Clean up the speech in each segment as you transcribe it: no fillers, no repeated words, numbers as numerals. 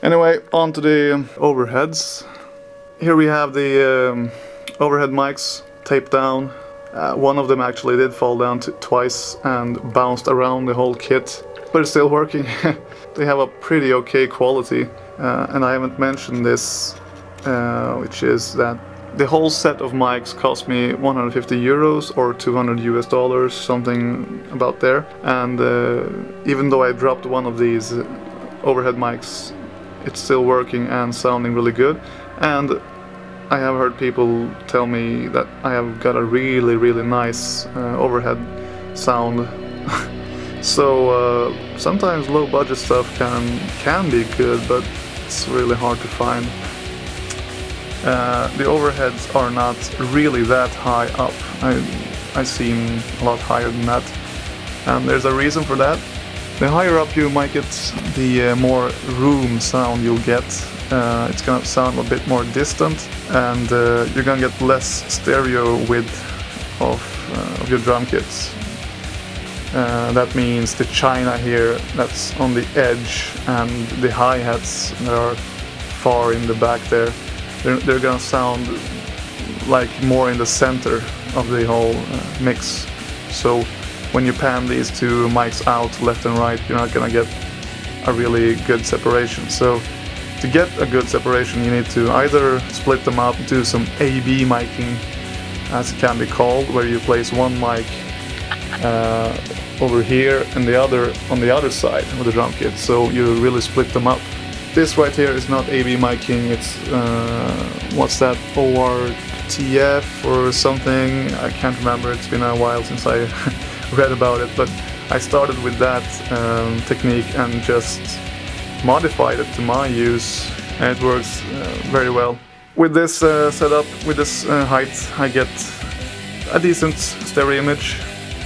Anyway, on to the overheads. Here we have the overhead mics taped down. One of them actually did fall down twice and bounced around the whole kit, but it's still working. They have a pretty okay quality, and I haven't mentioned this, which is that the whole set of mics cost me 150 euros or $200 US, something about there. And even though I dropped one of these overhead mics, it's still working and sounding really good. And I have heard people tell me that I have got a really nice overhead sound. So sometimes low budget stuff can be good, but it's really hard to find. The overheads are not really that high up. I've seen a lot higher than that, and there's a reason for that. The higher up you mic it, the more room sound you'll get. It's gonna sound a bit more distant, and you're gonna get less stereo width of your drum kits. That means the china here that's on the edge and the hi-hats that are far in the back there, they're gonna sound like more in the center of the whole mix. So when you pan these two mics out left and right, you're not gonna get a really good separation. So to get a good separation, you need to either split them up, do some AB miking, as it can be called, where you place one mic over here and the other on the other side of the drum kit, so you really split them up. This right here is not AB miking, it's what's that, ORTF or something, I can't remember, it's been a while since I read about it, but I started with that technique and just modified it to my use, and it works very well. With this setup, with this height, I get a decent stereo image.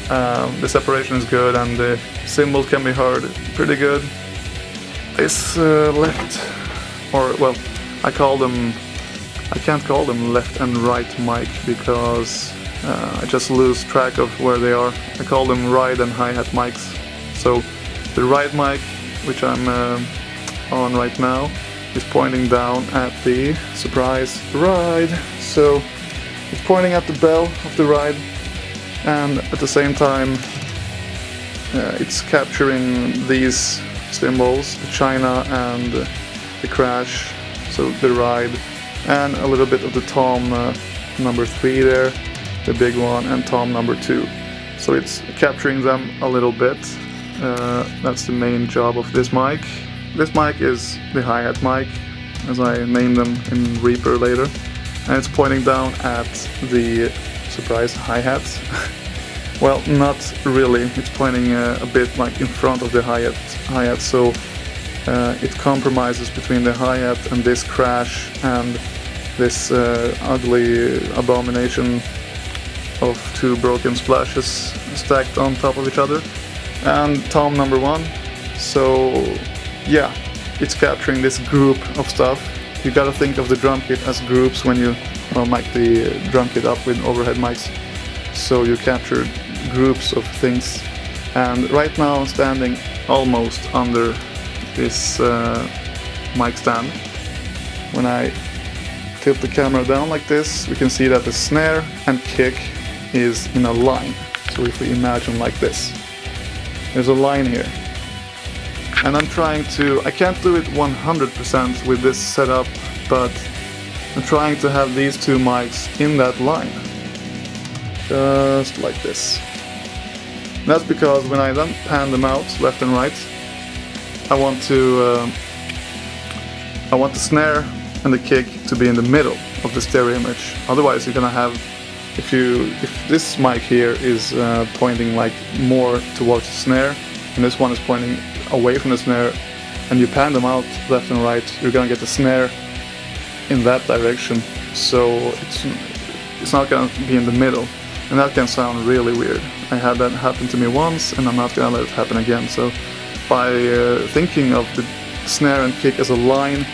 The separation is good and the cymbals can be heard pretty good. This left, or well, I can't call them left and right mic because I just lose track of where they are. I call them ride and hi-hat mics. So the ride mic, which I'm on right now, is pointing down at the surprise ride. So it's pointing at the bell of the ride, and at the same time it's capturing these cymbals, the china and the crash, so the ride, and a little bit of the tom number 3 there, the big one, and tom number 2. So it's capturing them a little bit. That's the main job of this mic. This mic is the hi-hat mic, as I named them in Reaper later, and it's pointing down at the surprise hi-hats. Well, not really, it's pointing a bit like in front of the hi-hat, so it compromises between the hi-hat and this crash and this ugly abomination of two broken splashes stacked on top of each other, and tom number 1. So yeah, it's capturing this group of stuff. You gotta think of the drum kit as groups when you mic the drum kit up with overhead mics. So you capture groups of things, and right now I'm standing almost under this mic stand. When I tilt the camera down like this, we can see that the snare and kick is in a line. So if we imagine like this, there's a line here. And I'm trying to, I can't do it 100% with this setup, but I'm trying to have these two mics in that line. Just like this. That's because when I then pan them out left and right, I want the snare and the kick to be in the middle of the stereo image. Otherwise you're gonna have, if this mic here is pointing like more towards the snare, and this one is pointing away from the snare, and you pan them out left and right, you're gonna get the snare in that direction, so it's not gonna be in the middle, and that can sound really weird. I had that happen to me once, and I'm not gonna let it happen again. So by thinking of the snare and kick as a line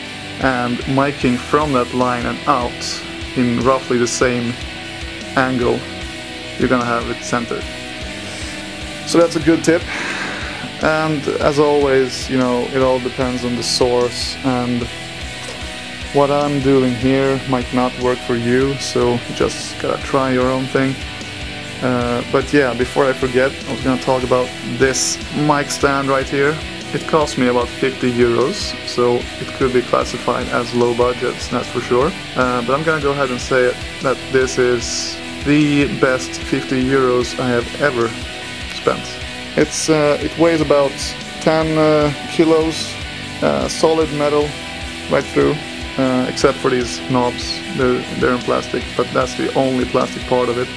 and miking from that line and out in roughly the same angle, you're gonna have it centered. So that's a good tip. And as always, you know, it all depends on the source, and what I'm doing here might not work for you, so you just gotta try your own thing. But yeah, before I forget, I was gonna talk about this mic stand right here. It cost me about 50 euros, so it could be classified as low budget, that's for sure. But I'm gonna go ahead and say that this is the best 50 euros I have ever spent. It weighs about 10 kilos, solid metal right through, except for these knobs. They're in plastic, but that's the only plastic part of it,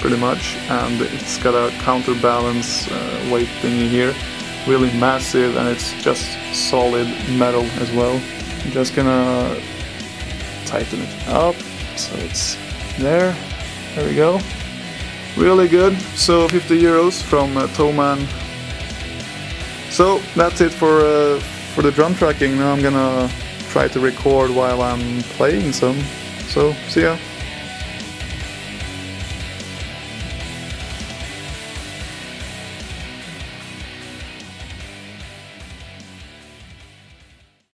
pretty much. And it's got a counterbalance weight thingy here, really massive, and it's just solid metal as well. I'm just gonna tighten it up so it's there. There we go. Really good. So 50 euros from Thomann. So that's it for the drum tracking. Now I'm gonna try to record while I'm playing some. So see ya.